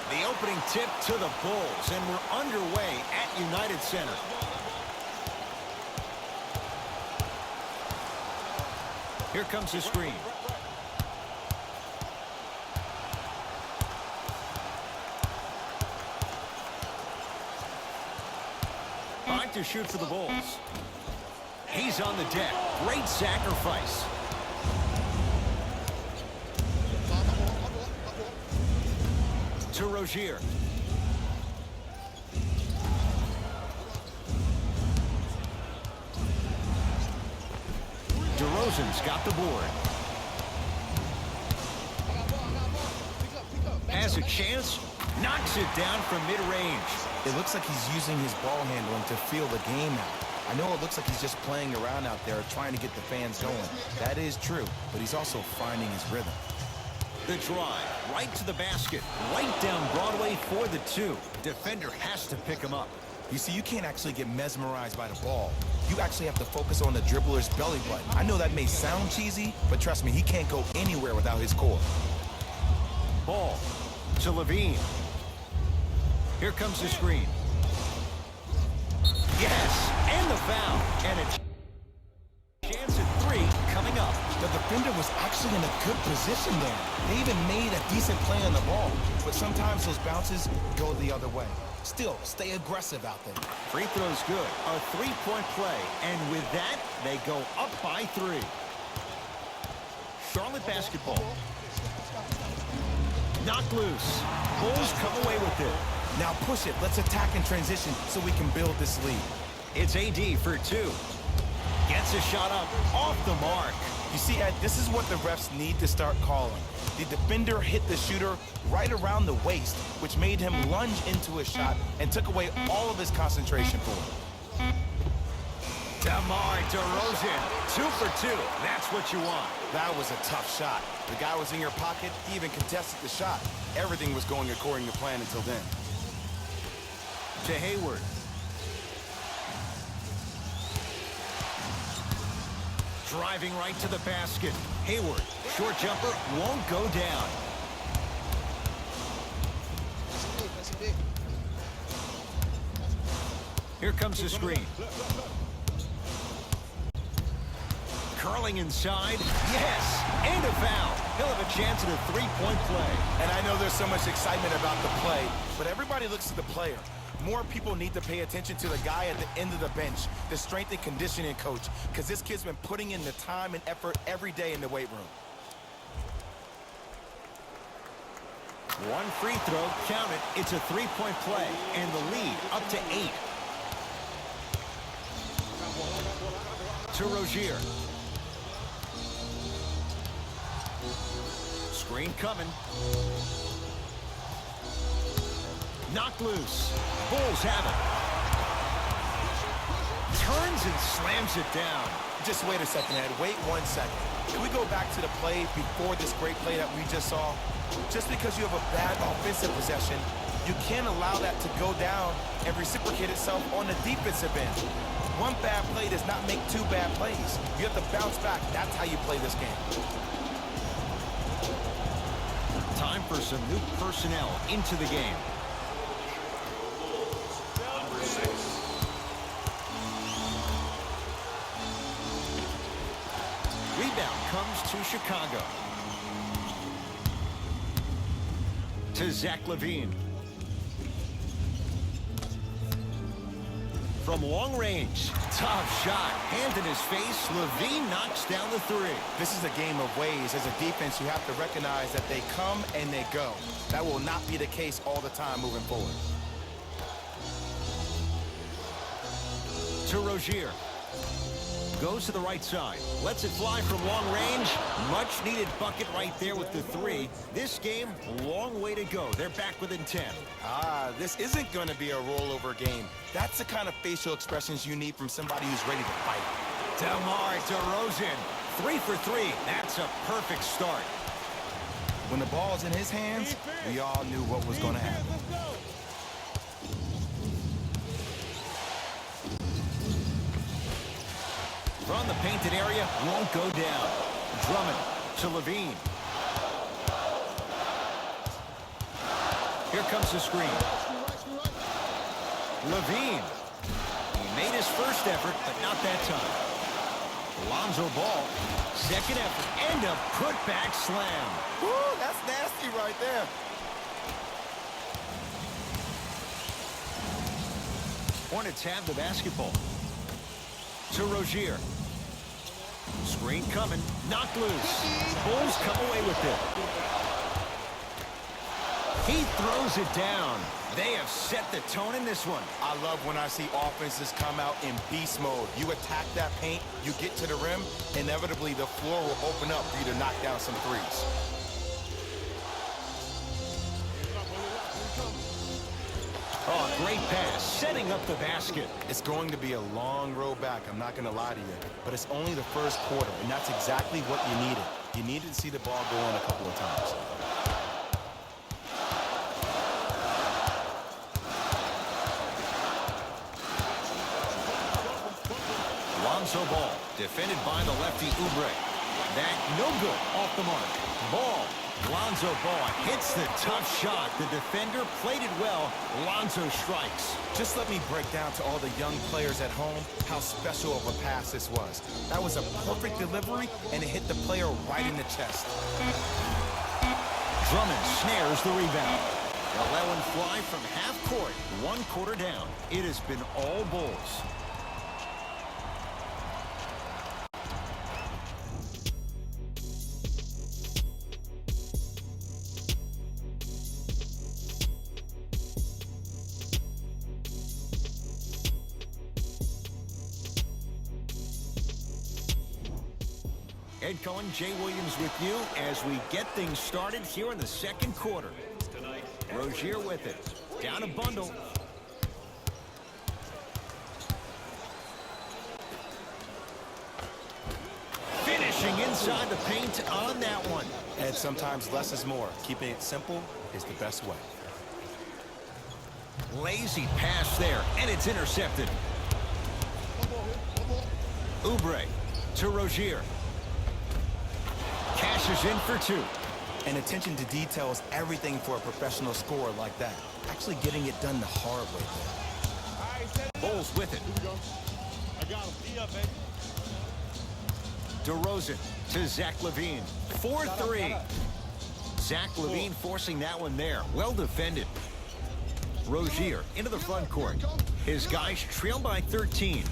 The opening tip to the Bulls, and we're underway at United Center. Here comes the screen. Trying to shoot for the Bulls. He's on the deck. Great sacrifice. To Rozier. DeRozan's got the board. Has a chance. Knocks it down from mid-range. It looks like he's using his ball handling to feel the game out. I know it looks like he's just playing around out there trying to get the fans going. That is true, but he's also finding his rhythm. The drive, right to the basket, right down Broadway for the two. Defender has to pick him up. You see, you can't actually get mesmerized by the ball. You actually have to focus on the dribbler's belly button. I know that may sound cheesy, but trust me, he can't go anywhere without his core. Ball to Levine. Here comes the screen. Yes, and the foul. And a chance at three coming up. The defender was actually in a good position there. They even made a decent play on the ball, but sometimes those bounces go the other way. Still, stay aggressive out there. Free throw's good. A three-point play. And with that, they go up by 3. Charlotte basketball. Knocked loose. Bulls come away with it. Now push it. Let's attack in transition so we can build this lead. It's AD for 2. Gets a shot up off the mark. You see, Ed, this is what the refs need to start calling. The defender hit the shooter right around the waist, which made him lunge into a shot and took away all of his concentration for him. DeMar DeRozan, 2 for 2. That's what you want. That was a tough shot. The guy was in your pocket. He even contested the shot. Everything was going according to plan until then. To Hayward. Driving right to the basket. Hayward, short jumper, won't go down. Here comes the screen. Curling inside. Yes, and a foul. He'll have a chance at a three-point play. And I know there's so much excitement about the play, but everybody looks at the player. More people need to pay attention to the guy at the end of the bench, the strength and conditioning coach, because this kid's been putting in the time and effort every day in the weight room. One free throw, count it. It's a three-point play, and the lead up to 8. To Rozier. Screen coming. Knocked loose. Bulls have it. Turns and slams it down. Just wait a second, Ed. Wait 1 second. Can we go back to the play before this great play that we just saw? Just because you have a bad offensive possession, you can't allow that to go down and reciprocate itself on the defensive end. One bad play does not make 2 bad plays. You have to bounce back. That's how you play this game. Time for some new personnel into the game. Rebound comes to Chicago. To Zach LaVine. From long range, tough shot. Hand in his face, LaVine knocks down the 3. This is a game of ways. As a defense, you have to recognize that they come and they go. That will not be the case all the time moving forward. To Rozier. Goes to the right side. Lets it fly from long range. Much needed bucket right there with the 3. This game, long way to go. They're back within 10. This isn't going to be a rollover game. That's the kind of facial expressions you need from somebody who's ready to fight. DeMar DeRozan, 3 for 3. That's a perfect start. When the ball's in his hands, we all knew what was going to happen. From the painted area, won't go down. Drummond to LaVine. Here comes the screen. Levine. He made his first effort, but not that time. Lonzo Ball. Second effort. And a putback slam. Woo, that's nasty right there. Hornets have the basketball. To Rozier. Screen coming. Knocked loose. Bulls come away with it. He throws it down. They have set the tone in this one. I love when I see offenses come out in beast mode. You attack that paint, you get to the rim, inevitably the floor will open up for you to knock down some threes. Oh, great pass, setting up the basket. It's going to be a long road back, I'm not going to lie to you. But it's only the first quarter, and that's exactly what you needed. You needed to see the ball go in a couple of times. Lonzo Ball, defended by the lefty Oubre. That no good, off the mark. Ball. Lonzo Ball hits the tough shot. The defender played it well. Lonzo strikes. Just let me break down to all the young players at home how special of a pass this was. That was a perfect delivery, and it hit the player right in the chest. Drummond snares the rebound. They'll let one fly from half court. 1 quarter down. It has been all Bulls. Ed Cohen, Jay Williams with you as we get things started here in the second quarter. Rozier with it. Down a bundle. Finishing inside the paint on that one. And sometimes less is more. Keeping it simple is the best way. Lazy pass there, and it's intercepted. Oubre to Rozier. Cashes in for 2. And attention to detail is everything for a professional scorer like that. Actually getting it done the hard way there. Bulls with it. I got him. DeRozan to Zach LaVine. 4-3. Zach LaVine forcing that one there. Well defended. Rozier into the front court. His guys trail by 13.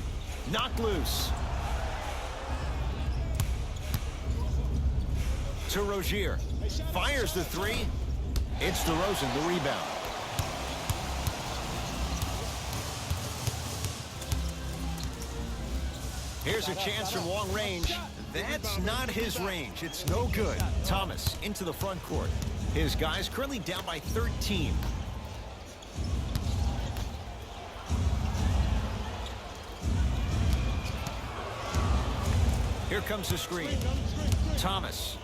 Knocked loose. To Rozier. Fires the 3. It's DeRozan, the rebound. Here's a chance from long range. That's not his range. It's no good. Thomas into the front court. His guys currently down by 13. Here comes the screen. Thomas.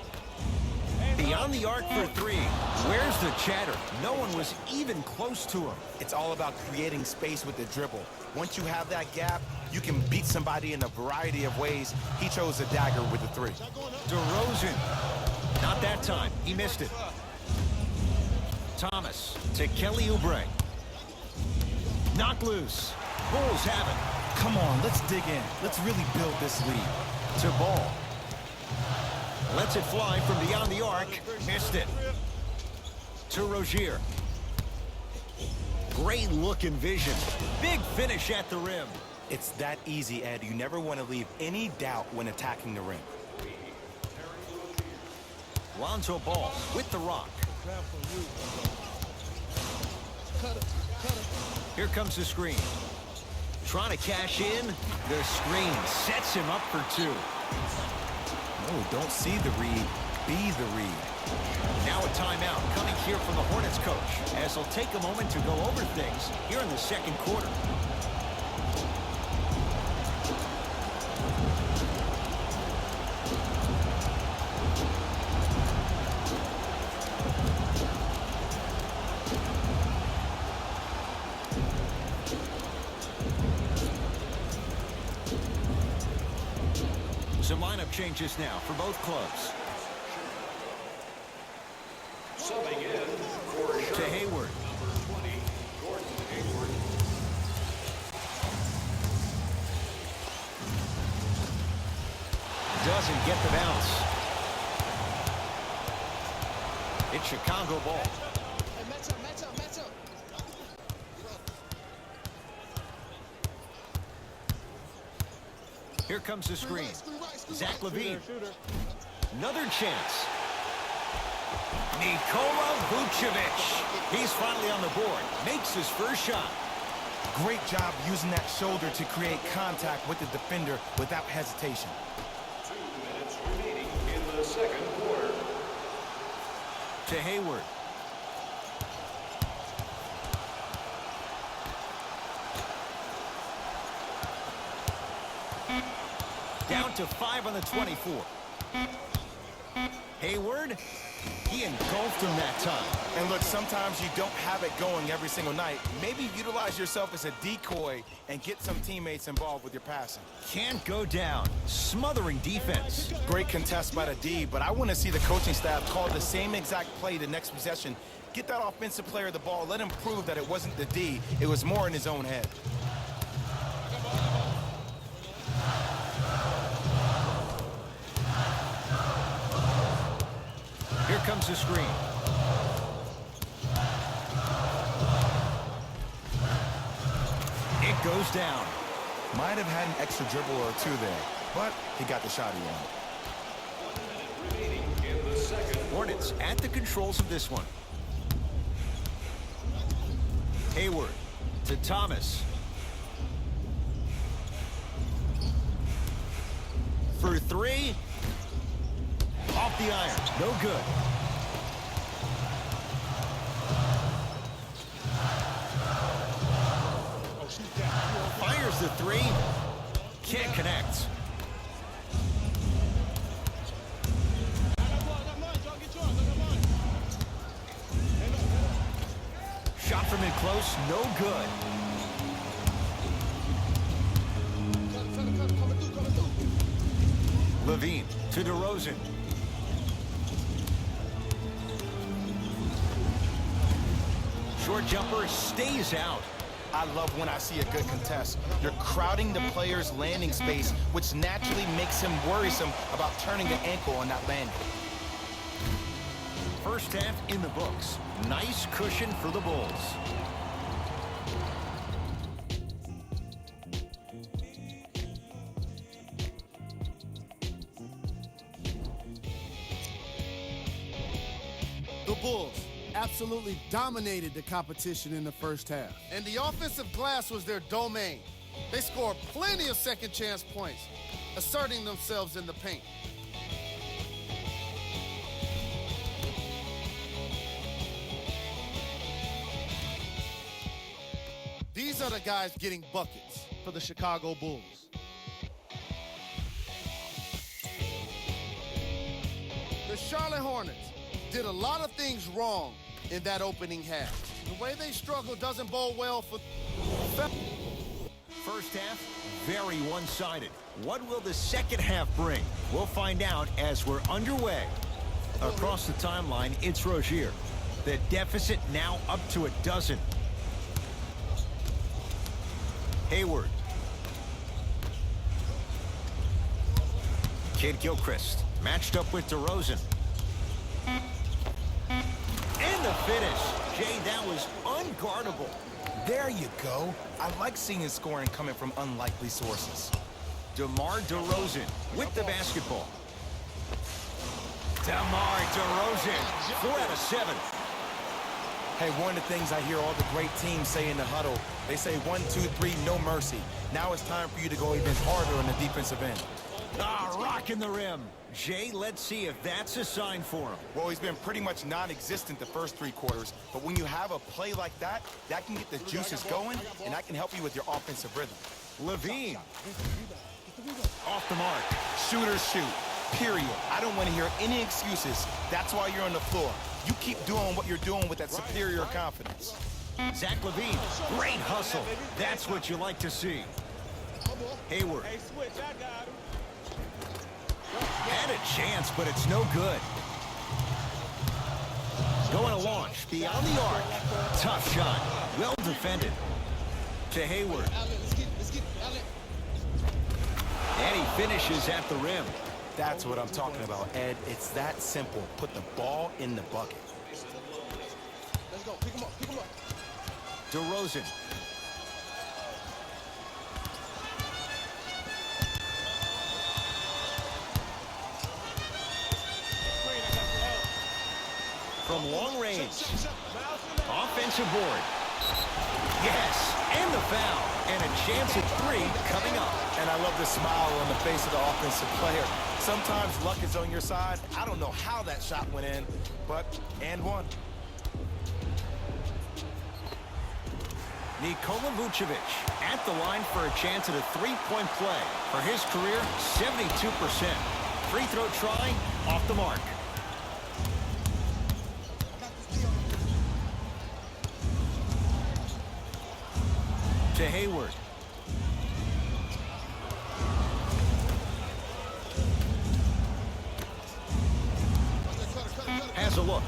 Beyond the arc for 3. Where's the chatter? No one was even close to him. It's all about creating space with the dribble. Once you have that gap, you can beat somebody in a variety of ways. He chose a dagger with the 3. DeRozan. Not that time. He missed it. Thomas to Kelly Oubre. Knocked loose. Bulls have it. Come on, let's dig in. Let's really build this lead. To Ball. Lets it fly from beyond the arc. Missed it. To Rozier. Great look and vision. Big finish at the rim. It's that easy, Ed. You never want to leave any doubt when attacking the rim. Lonzo Ball with the rock. Here comes the screen. Trying to cash in. The screen sets him up for 2. No, don't see the read. Be the read. Now a timeout coming here from the Hornets coach as he'll take a moment to go over things here in the second quarter. Some lineup changes now for both clubs. To Hayward. doesn't get the bounce. It's Chicago ball. Here comes the screen. Zach LaVine. Another chance. Nikola Vucevic. He's finally on the board. Makes his first shot. Great job using that shoulder to create contact with the defender without hesitation. 2 minutes remaining in the second quarter. To Hayward. Down to 5 on the 24. Hayward, he engulfed him that time. And look, sometimes you don't have it going every single night. Maybe utilize yourself as a decoy and get some teammates involved with your passing. Can't go down. Smothering defense. Great contest by the D, but I want to see the coaching staff call the same exact play the next possession. Get that offensive player the ball. Let him prove that it wasn't the D. It was more in his own head. Here comes the screen. It goes down. Might have had an extra dribble or two there, but he got the shot he wanted. 1 minute remaining in the second. Hornets at the controls of this one. Hayward to Thomas. For 3. Off the iron. No good. Fires the 3. Can't connect. Shot from in close. No good. LaVine to DeRozan. Short jumper stays out. I love when I see a good contest. You're crowding the player's landing space, which naturally makes him worrisome about turning an ankle on that landing. First half in the books. Nice cushion for the Bulls. The Bulls absolutely dominated the competition in the first half. And the offensive glass was their domain. They scored plenty of second chance points, asserting themselves in the paint. These are the guys getting buckets for the Chicago Bulls. The Charlotte Hornets did a lot of things wrong in that opening half. The way they struggle doesn't bode well for... First half, very one-sided. What will the second half bring? We'll find out as we're underway. Across the timeline, it's Rozier. The deficit now up to 12. Hayward. Kid Gilchrist matched up with DeRozan. And the finish. Jay, that was unguardable. There you go. I like seeing his scoring coming from unlikely sources. DeMar DeRozan with the basketball. DeMar DeRozan, 4 out of 7. Hey, one of the things I hear all the great teams say in the huddle, they say 1, 2, 3, no mercy. Now it's time for you to go even harder on the defensive end. Rocking the rim. Jay, let's see if that's a sign for him. Well, he's been pretty much non-existent the first 3 quarters, but when you have a play like that, that can get the juices going, and that can help you with your offensive rhythm. LaVine. Off the mark. Shooters shoot, period. I don't want to hear any excuses. That's why you're on the floor. You keep doing what you're doing with that superior confidence. Zach LaVine, great hustle. That's what you like to see. Hayward. Had a chance, but it's no good. Going to launch beyond the arc. Tough shot. Well defended. To Hayward. And he finishes at the rim. That's what I'm talking about, Ed. It's that simple. Put the ball in the bucket. Let's go. Pick him up. Pick him up. DeRozan. From long range. Offensive board. Yes, and the foul. And a chance at 3 coming up. And I love the smile on the face of the offensive player. Sometimes luck is on your side. I don't know how that shot went in, but and one. Nikola Vucevic at the line for a chance at a 3-point play. For his career, 72%. Free throw try, off the mark. To Hayward. Has a look.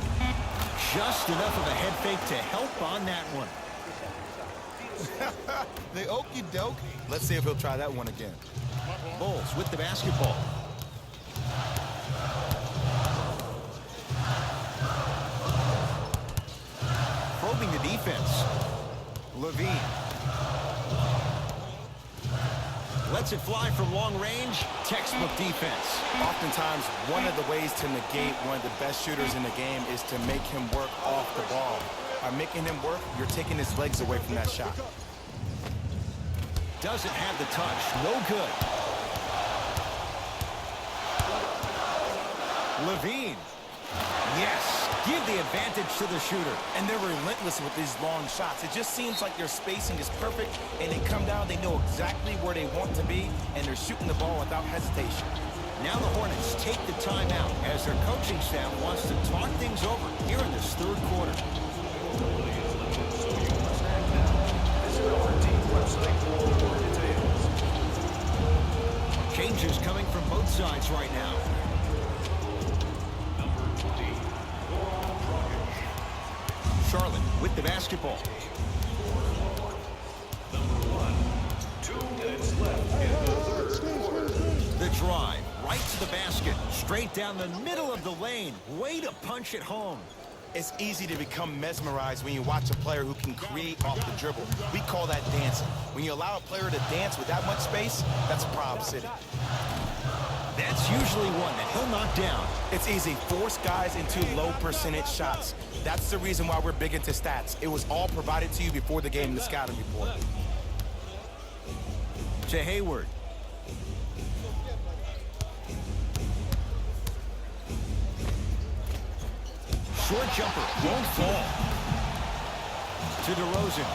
Just enough of a head fake to help on that one. The okey doke. Let's see if he'll try that one again. Bulls with the basketball. Probing the defense. Levine. Lets it fly from long range. Textbook defense. Oftentimes, one of the ways to negate one of the best shooters in the game is to make him work off the ball. By making him work, you're taking his legs away from that shot. Doesn't have the touch. No good. Levine. Yes. Give the advantage to the shooter. And they're relentless with these long shots. It just seems like their spacing is perfect, and they come down, they know exactly where they want to be, and they're shooting the ball without hesitation. Now the Hornets take the timeout as their coaching staff wants to talk things over here in this third quarter. Changes coming from both sides right now. Charlotte with the basketball. The drive, right to the basket, straight down the middle of the lane. Way to punch it home. It's easy to become mesmerized when you watch a player who can create off the dribble. We call that dancing. When you allow a player to dance with that much space, that's Prob City. That's usually one that he'll knock down. It's easy. Force guys into low percentage shots. That's the reason why we're big into stats. It was all provided to you before the game in the scouting report. To Hayward. Short jumper, won't fall. To DeRozan.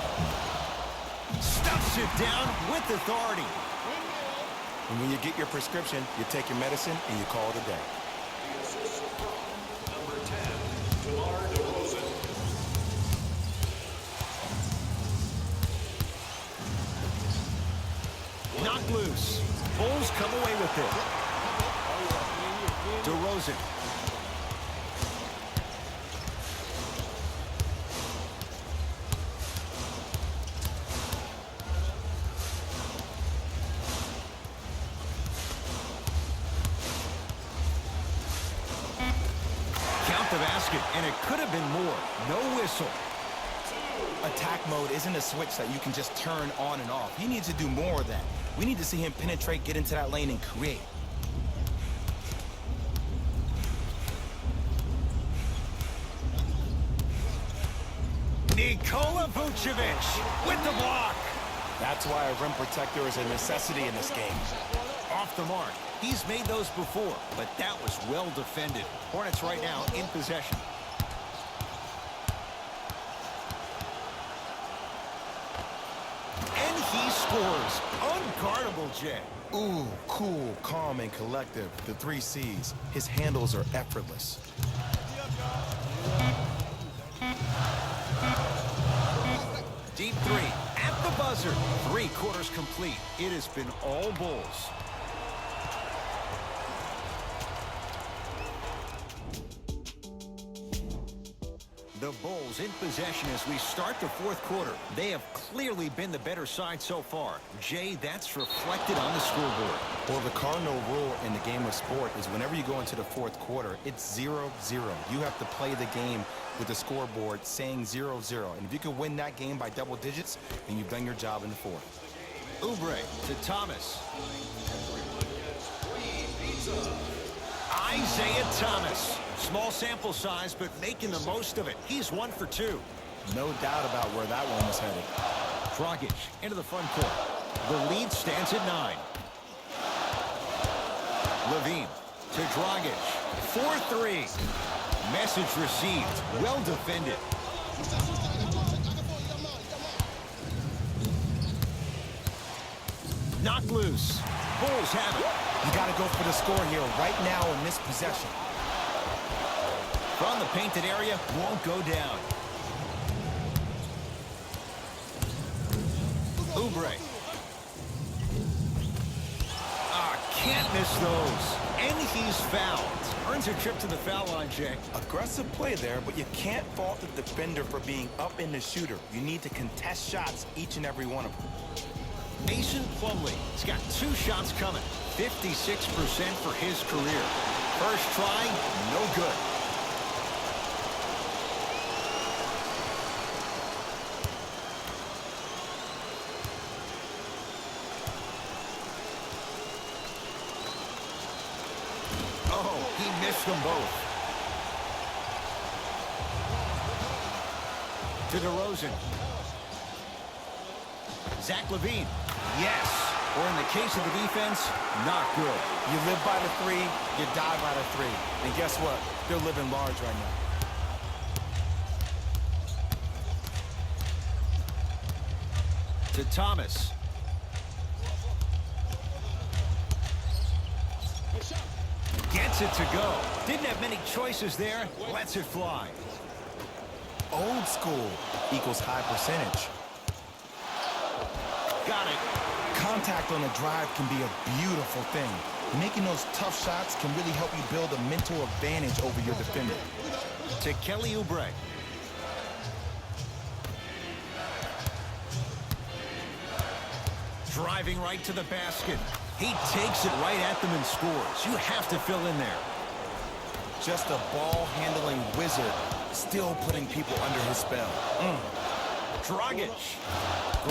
Stuffs it down with authority. And when you get your prescription, you take your medicine and you call it a day. Number 10, DeMar DeRozan. Knocked loose. Bulls come away with it. DeRozan. Count the basket, and it could have been more. No whistle. Attack mode isn't a switch that you can just turn on and off. He needs to do more of that. We need to see him penetrate, get into that lane, and create. Nikola Vucevic with the block. That's why a rim protector is a necessity in this game. Off the mark. He's made those before, but that was well defended. Hornets right now in possession. And he scores. Unguardable, Jay. Ooh, cool, calm, and collective. The 3 C's. His handles are effortless. Deep 3 at the buzzer. 3 quarters complete. It has been all Bulls. The Bulls in possession as we start the fourth quarter. They have clearly been the better side so far. Jay, that's reflected on the scoreboard. Well, the cardinal rule in the game of sport is whenever you go into the fourth quarter, it's 0-0. You have to play the game with the scoreboard saying 0-0. And if you can win that game by double digits, then you've done your job in the fourth. Oubre to Thomas. Isaiah Thomas. Small sample size, but making the most of it. He's 1 for 2. No doubt about where that one was headed. Dragic into the front court. The lead stands at 9. Levine to Dragic. 4-3. Message received. Well defended. Knocked loose. Bulls have it. You got to go for the score here right now in this possession. From the painted area, won't go down. Oubre. Can't miss those. And he's fouled. Earns a trip to the foul line, Jay. Aggressive play there, but you can't fault the defender for being up in the shooter. You need to contest shots, each and every one of them. Mason Plumlee has got 2 shots coming. 56% for his career. First try, no good. Oh, he missed them both. To DeRozan. Zach LaVine. Yes. Or in the case of the defense, not good. You live by the 3, you die by the 3. And guess what? They're living large right now. To Thomas. Gets it to go. Didn't have many choices there. Lets it fly. Old school equals high percentage. Got it. Contact on a drive can be a beautiful thing. Making those tough shots can really help you build a mental advantage over your defender. To Kelly Oubre. Driving right to the basket. He takes it right at them and scores. You have to fill in there. Just a ball-handling wizard, still putting people under his spell. Dragic.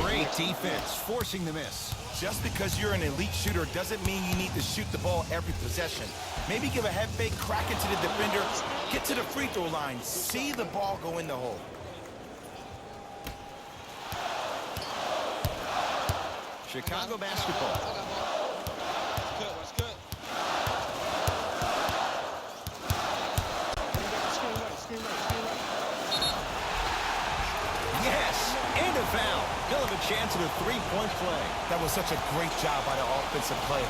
Great defense, forcing the miss. Just because you're an elite shooter doesn't mean you need to shoot the ball every possession. Maybe give a head fake, crack into the defender, get to the free throw line, see the ball go in the hole. Chicago basketball. That's good. Yes, and a foul. He'll have a chance at a three-point play. That was such a great job by the offensive player.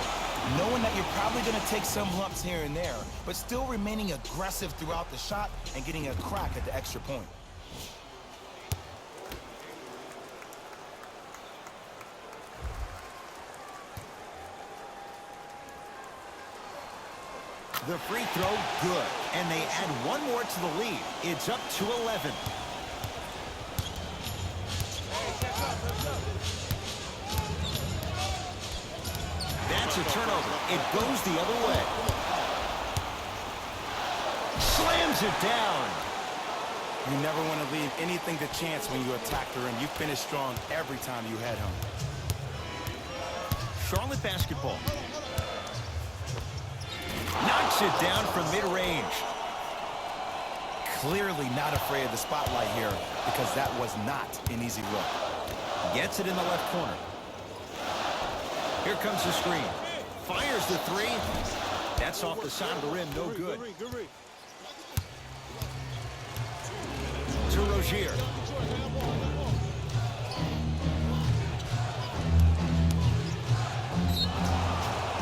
Knowing that you're probably going to take some lumps here and there, but still remaining aggressive throughout the shot and getting a crack at the extra point. The free throw, good. And they add one more to the lead. It's up to 11. That's a turnover. It goes the other way. Slams it down. You never want to leave anything to chance when you attack the rim. You finish strong every time you head home. Charlotte basketball. Knocks it down from mid-range. Clearly not afraid of the spotlight here because that was not an easy look. Gets it in the left corner. Here comes the screen. Fires the three. That's off the side of the rim. No good. To Rozier.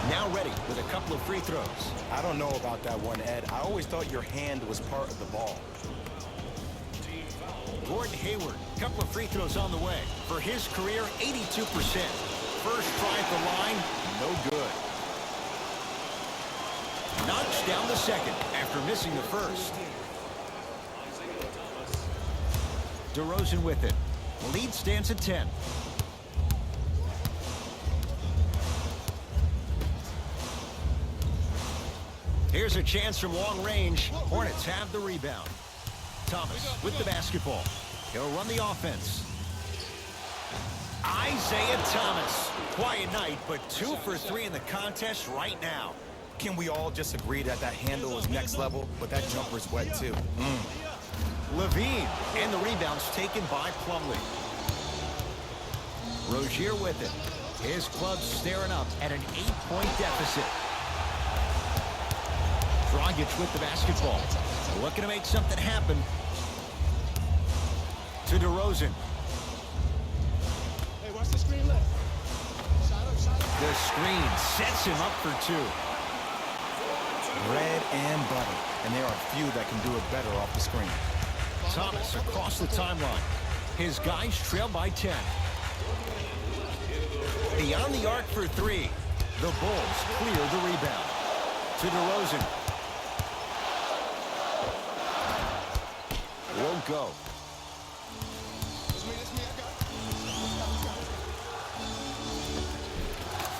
Now ready with a couple of free throws. I don't know about that one, Ed. I always thought your hand was part of the ball. Gordon Hayward, couple of free throws on the way. For his career, 82%. First try at the line, no good. Knocks down the second after missing the first. DeRozan with it. The lead stands at 10. Here's a chance from long range. Hornets have the rebound. Thomas with the basketball. He'll run the offense. Isaiah Thomas. Quiet night, but 2 for 3 in the contest right now. Can we all just agree that that handle is next level, but that jumper's wet too? Levine, and the rebound's taken by Plumlee. Rozier with it. His club staring up at an 8-point deficit. Dragic with the basketball. Looking to make something happen. To DeRozan. Hey, watch the screen left. The screen sets him up for 2. Bread and butter. And there are few that can do it better off the screen. Thomas across the timeline. His guys trail by 10. Beyond the arc for 3. The Bulls clear the rebound. To DeRozan. Won't go.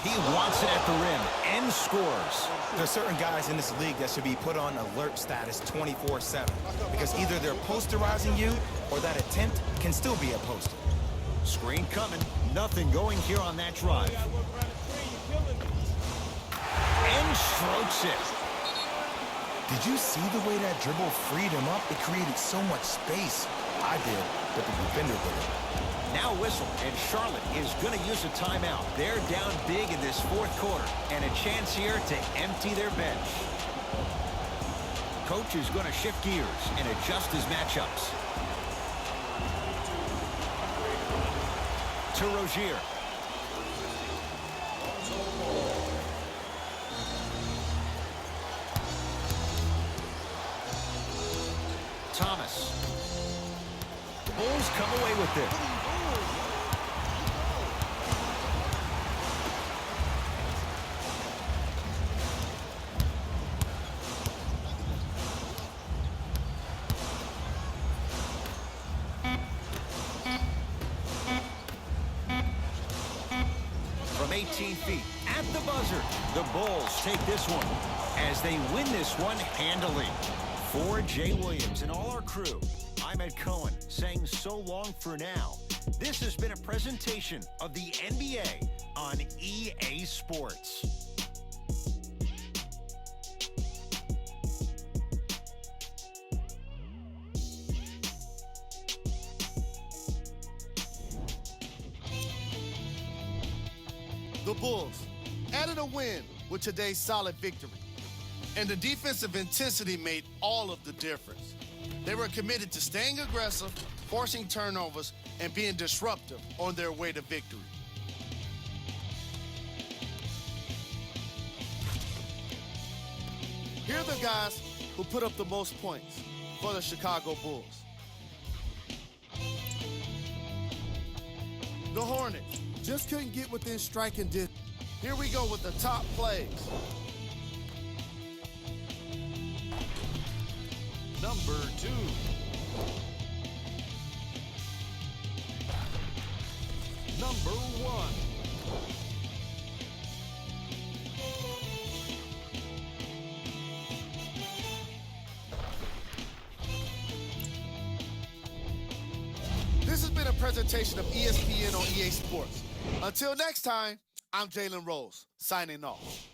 He wants it at the rim and scores. There's certain guys in this league that should be put on alert status 24/7 because either they're posterizing you or that attempt can still be a poster. Screen coming. Nothing going here on that drive. And strokes it. Did you see the way that dribble freed him up? It created so much space. I did, but the defender did. Now whistle, and Charlotte is going to use a timeout. They're down big in this 4th quarter, and a chance here to empty their bench. Coach is going to shift gears and adjust his matchups. To Rozier. Thomas. Bulls come away with it. From 18 feet at the buzzer, the Bulls take this one as they win this one handily. For Jay Williams and all our crew, I'm Ed Cohen saying so long for now. This has been a presentation of the NBA on EA Sports. The Bulls added a win with today's solid victory. And the defensive intensity made all of the difference. They were committed to staying aggressive, forcing turnovers, and being disruptive on their way to victory. Here are the guys who put up the most points for the Chicago Bulls. The Hornets just couldn't get within striking distance. Here we go with the top plays. Number 2. Number 1. This has been a presentation of ESPN on EA Sports. Until next time, I'm Jalen Rose, signing off.